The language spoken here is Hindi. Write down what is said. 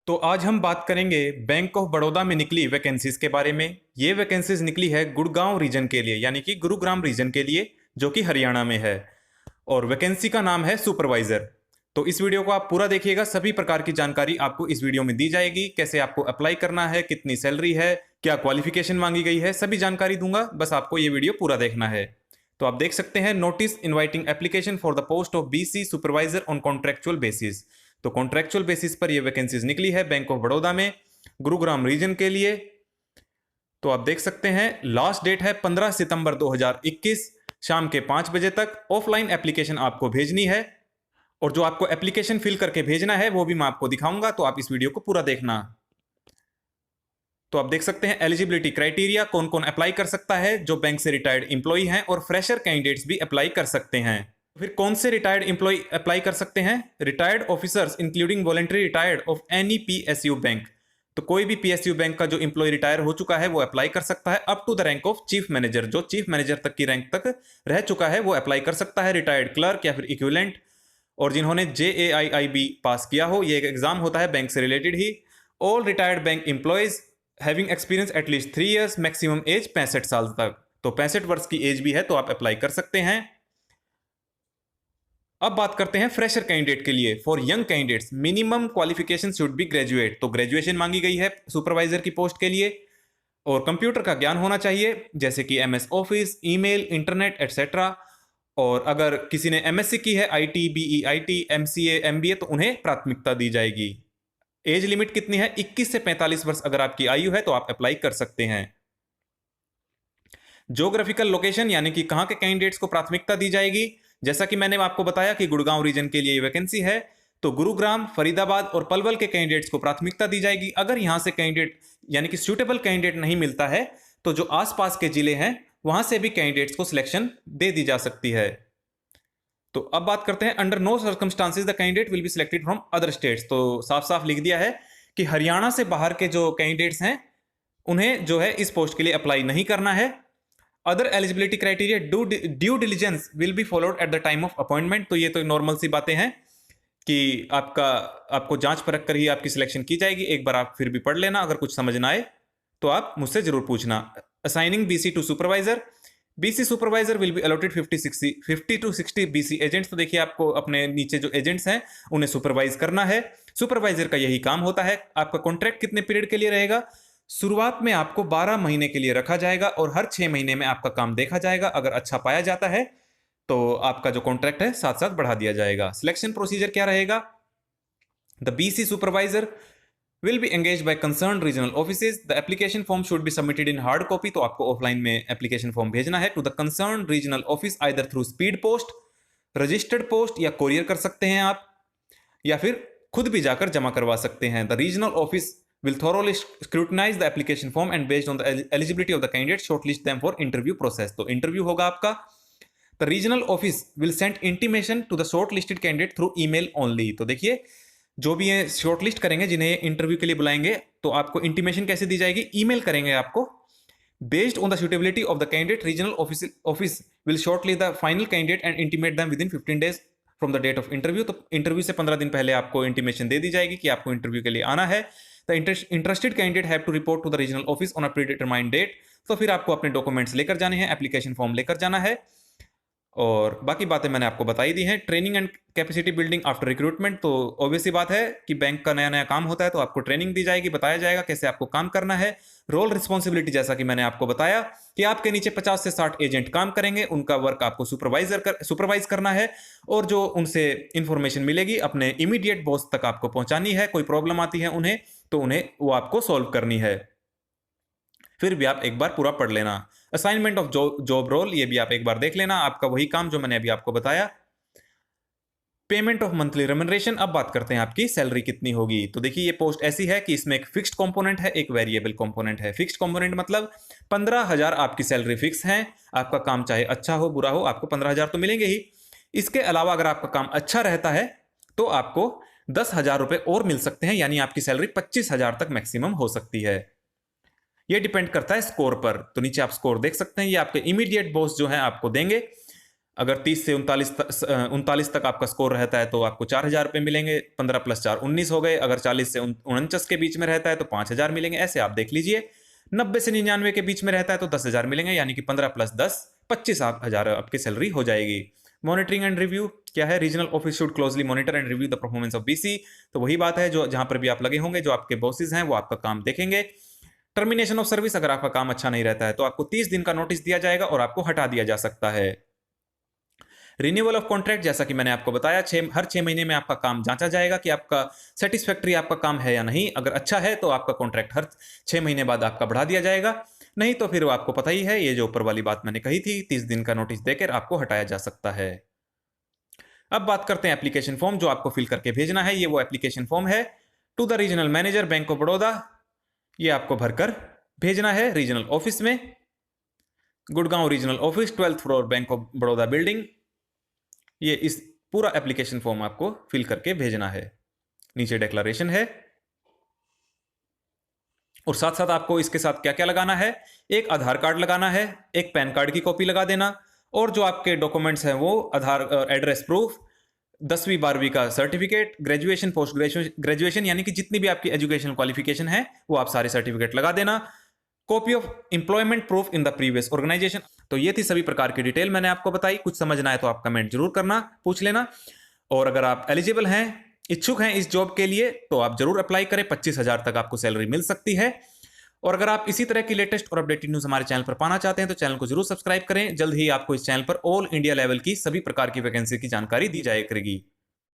तो आज हम बात करेंगे बैंक ऑफ बड़ौदा में निकली वैकेंसीज के बारे में। ये वैकेंसीज निकली है गुड़गांव रीजन के लिए, यानी कि गुरुग्राम रीजन के लिए, जो कि हरियाणा में है। और वैकेंसी का नाम है सुपरवाइजर। तो इस वीडियो को आप पूरा देखिएगा, सभी प्रकार की जानकारी आपको इस वीडियो में दी जाएगी। कैसे आपको अप्लाई करना है, कितनी सैलरी है, क्या क्वालिफिकेशन मांगी गई है, सभी जानकारी दूंगा। बस आपको ये वीडियो पूरा देखना है। तो आप देख सकते हैं, notice inviting application for the post of BC supervisor on contractual basis. तो कॉन्ट्रेक्चुअल बेसिस पर ये वैकेंसीज निकली है बैंक ऑफ बड़ौदा में गुरुग्राम रीजन के लिए। तो आप देख सकते हैं, लास्ट डेट है 15 सितंबर 2021 शाम के 5 बजे तक। ऑफलाइन एप्लीकेशन आपको भेजनी है, और जो आपको एप्लीकेशन फिल करके भेजना है वो भी मैं आपको दिखाऊंगा। तो आप इस वीडियो को पूरा देखना। तो आप देख सकते हैं एलिजिबिलिटी क्राइटेरिया, कौन कौन अप्लाई कर सकता है। जो बैंक से रिटायर्ड इंप्लॉई हैं और फ्रेशर कैंडिडेट्स भी अप्लाई कर सकते हैं। फिर कौन से रिटायर्ड इंप्लॉय अप्लाई कर सकते हैं? Retired officers including voluntary retired of any PSU bank. तो कोई भी पीएसयू बैंक का जो इंप्लॉय रिटायर हो चुका है वो अप्लाई कर सकता है, up to the rank of chief manager. जो चीफ मैनेजर तक की रैंक तक रह चुका है वो अप्लाई कर सकता है। रिटायर्ड क्लर्क या फिर इक्विवेलेंट, और जिन्होंने JAIIB पास किया हो, ये एक एग्जाम होता है बैंक से रिलेटेड ही। All retired bank employees having experience at least 3 years, maximum age 65 साल तक। तो 65 वर्ष की एज भी है, तो आप अप्लाई कर सकते हैं। अब बात करते हैं फ्रेशर कैंडिडेट के लिए। For young candidates minimum qualification should be graduate. तो ग्रेजुएशन मांगी गई है सुपरवाइजर की पोस्ट के लिए, और कंप्यूटर का ज्ञान होना चाहिए, जैसे कि MS office, email, internet etcetera. और अगर किसी ने MSc की है, IT, BE, IT, MCA, MBA, तो उन्हें प्राथमिकता दी जाएगी। एज लिमिट कितनी है? 21 से 45 वर्ष अगर आपकी आयु है तो आप अप्लाई कर सकते हैं। ज्योग्राफिकल लोकेशन, यानी कि कहां के कैंडिडेट्स को प्राथमिकता दी जाएगी। जैसा कि मैंने आपको बताया कि गुड़गांव रीजन के लिए वैकेंसी है, तो गुरुग्राम, फरीदाबाद और पलवल के कैंडिडेट्स को प्राथमिकता दी जाएगी। अगर यहां से कैंडिडेट यानी कि सूटेबल कैंडिडेट नहीं मिलता है, तो जो आसपास के जिले हैं वहां से भी कैंडिडेट्स को सिलेक्शन दे दी जा सकती है। तो अब बात करते हैं, under no circumstances the candidate will be selected from other states. तो साफ साफ लिख दिया है कि हरियाणा से बाहर के जो कैंडिडेट्स हैं उन्हें जो है इस पोस्ट के लिए अप्लाई नहीं करना है। Other eligibility criteria, due diligence will be followed at the time of appointment. तो ये तो नॉर्मल सी बातें हैं कि आपको जांच परख कर ही आपकी सिलेक्शन की जाएगी। एक बार आप फिर भी पढ़ लेना, अगर कुछ समझ ना आए तो आप मुझसे जरूर पूछना। Assigning BC to supervisor, BC supervisor will be allotted 50 to 60 BC agents. तो देखिए, आपको अपने नीचे जो एजेंट्स हैं उन्हें सुपरवाइज करना है। सुपरवाइजर का यही काम होता है। आपका कॉन्ट्रैक्ट कितने पीरियड के लिए रहेगा? शुरुआत में आपको 12 महीने के लिए रखा जाएगा, और हर 6 महीने में आपका काम देखा जाएगा। अगर अच्छा पाया जाता है तो आपका जो कॉन्ट्रैक्ट है साथ साथ बढ़ा दिया जाएगा। सिलेक्शन प्रोसीजर क्या रहेगा? The BC supervisor will be engaged by concerned regional offices. The application form should be submitted in hard copy. तो आपको ऑफलाइन में एप्लीकेशन फॉर्म भेजना है to the concerned regional office either through speed post, registered post या कोरियर कर सकते हैं आप, या फिर खुद भी जाकर जमा करवा सकते हैं। The regional office will thoroughly scrutinize the application form and based on the eligibility of the candidate shortlist them for interview process. तो इंटरव्यू होगा आपका। The regional office will send intimation to the shortlisted candidate through email only. तो देखिए, जो भी ये शॉर्टलिस्ट करेंगे, जिन्हें इंटरव्यू के लिए बुलाएंगे, तो आपको इंटीमेशन कैसे दी जाएगी? ईमेल करेंगे आपको। Based on the suitability of the candidate, regional office will shortlist the final candidate and intimate them within 15 days from the date of interview. तो इंटरव्यू से 15 दिन पहले आपको इंटीमेशन दे दी जाएगी कि आपको इंटरव्यू के लिए आना है। The interested candidate have to report to the regional office on a predetermined date. तो फिर आपको अपने डॉक्यूमेंट्स लेकर जाने हैं, एप्लीकेशन फॉर्म लेकर जाना है, और बाकी बातें मैंने आपको बताई दी हैं। Training and capacity building after recruitment, तो ऑब्वियस सी बात है कि बैंक का नया नया काम होता है, तो आपको ट्रेनिंग दी जाएगी, बताया जाएगा कैसे आपको काम करना है। रोल रिस्पॉन्सिबिलिटी, जैसा कि मैंने आपको बताया कि आपके नीचे 50 से 60 एजेंट काम करेंगे, उनका वर्क आपको सुपरवाइज करना है, और जो उनसे इंफॉर्मेशन मिलेगी अपने इमीडिएट बॉस तक आपको पहुंचानी है। कोई प्रॉब्लम आती है उन्हें, तो उन्हें वो आपको सॉल्व करनी है। फिर भी आप एक बार पूरा पढ़ लेना। असाइनमेंट ऑफ जॉब रोल, ये भी आप एक बार देख लेना, आपका वही काम जो मैंने अभी आपको बताया। पेमेंट ऑफ मंथली रेम्युनरेशन, अब बात करते हैं आपकी सैलरी कितनी होगी। तो देखिए, ये पोस्ट ऐसी है कि इसमें एक फिक्स्ड कंपोनेंट है, एक वेरिएबल कंपोनेंट है। फिक्स्ड कंपोनेंट मतलब 15,000 आपकी सैलरी फिक्स है। आपका काम चाहे अच्छा हो बुरा हो, आपको 15,000 तो मिलेंगे ही। इसके अलावा अगर आपका काम अच्छा रहता है तो आपको 10,000 रुपए और मिल सकते हैं, यानी आपकी सैलरी 25,000 तक मैक्सिमम हो सकती है। ये डिपेंड करता है स्कोर पर। तो नीचे आप स्कोर देख सकते हैं, ये आपके इमीडिएट बॉस जो है आपको देंगे। अगर 30 से 39 तक आपका स्कोर रहता है तो आपको 4,000 रुपये मिलेंगे, 15 + 4 19 हो गए। अगर 40 से 49 के बीच में रहता है तो 5,000 मिलेंगे, ऐसे आप देख लीजिए। 90 से 99 के बीच में रहता है तो 10,000 मिलेंगे, यानी कि 15 + 10 25,000 आपकी सैलरी हो जाएगी। मॉनिटरिंग एंड रिव्यू क्या है? Regional office should closely monitor and review the performance of BC. तो वही बात है, जो जहां पर भी आप लगे होंगे, जो आपके बॉसेस हैं वो आपका काम देखेंगे। टर्मिनेशन ऑफ सर्विस, अगर आपका काम अच्छा नहीं रहता है तो आपको 30 दिन का नोटिस दिया जाएगा और आपको हटा दिया जा सकता है। रिन्यूअल ऑफ कॉन्ट्रैक्ट, जैसा कि मैंने आपको बताया, हर 6 महीने में आपका काम जांचा जाएगा कि आपका सेटिस्फैक्ट्री आपका काम है या नहीं। अगर अच्छा है तो आपका कॉन्ट्रैक्ट हर 6 महीने बाद आपका बढ़ा दिया जाएगा, नहीं तो फिर आपको पता ही है, ये जो ऊपर वाली बात मैंने कही थी, 30 दिन का नोटिस देकर आपको हटाया जा सकता है। अब बात करते हैं एप्लीकेशन फॉर्म जो आपको फिल करके भेजना है। ये वो एप्लीकेशन फॉर्म है, to the regional manager bank of Baroda. ये आपको भरकर भेजना है रीजनल ऑफिस में, Gurgaon regional office, 12th floor, bank of Baroda building. ये इस पूरा एप्लीकेशन फॉर्म आपको फिल करके भेजना है। नीचे डिक्लेरेशन है और साथ साथ आपको इसके साथ क्या क्या लगाना है? एक आधार कार्ड लगाना है, एक पैन कार्ड की कॉपी लगा देना, और जो आपके डॉक्यूमेंट्स हैं वो आधार, एड्रेस प्रूफ, 10वीं 12वीं का सर्टिफिकेट, ग्रेजुएशन, पोस्ट ग्रेजुएशन यानी कि जितनी भी आपकी एजुकेशनल क्वालिफिकेशन है वो आप सारे सर्टिफिकेट लगा देना। Copy of employment proof in the previous organisation. तो ये थी सभी प्रकार की डिटेल मैंने आपको बताई। कुछ समझना है तो आप कमेंट जरूर करना, पूछ लेना। और अगर आप एलिजिबल हैं, इच्छुक हैं इस जॉब के लिए, तो आप जरूर अप्लाई करें। 25,000 तक आपको सैलरी मिल सकती है। और अगर आप इसी तरह की लेटेस्ट और अपडेटेड न्यूज हमारे चैनल पर पाना चाहते हैं तो चैनल को जरूर सब्सक्राइब करें। जल्द ही आपको इस चैनल पर ऑल इंडिया लेवल की सभी प्रकार की वैकेंसी की जानकारी दी जाया करेगी।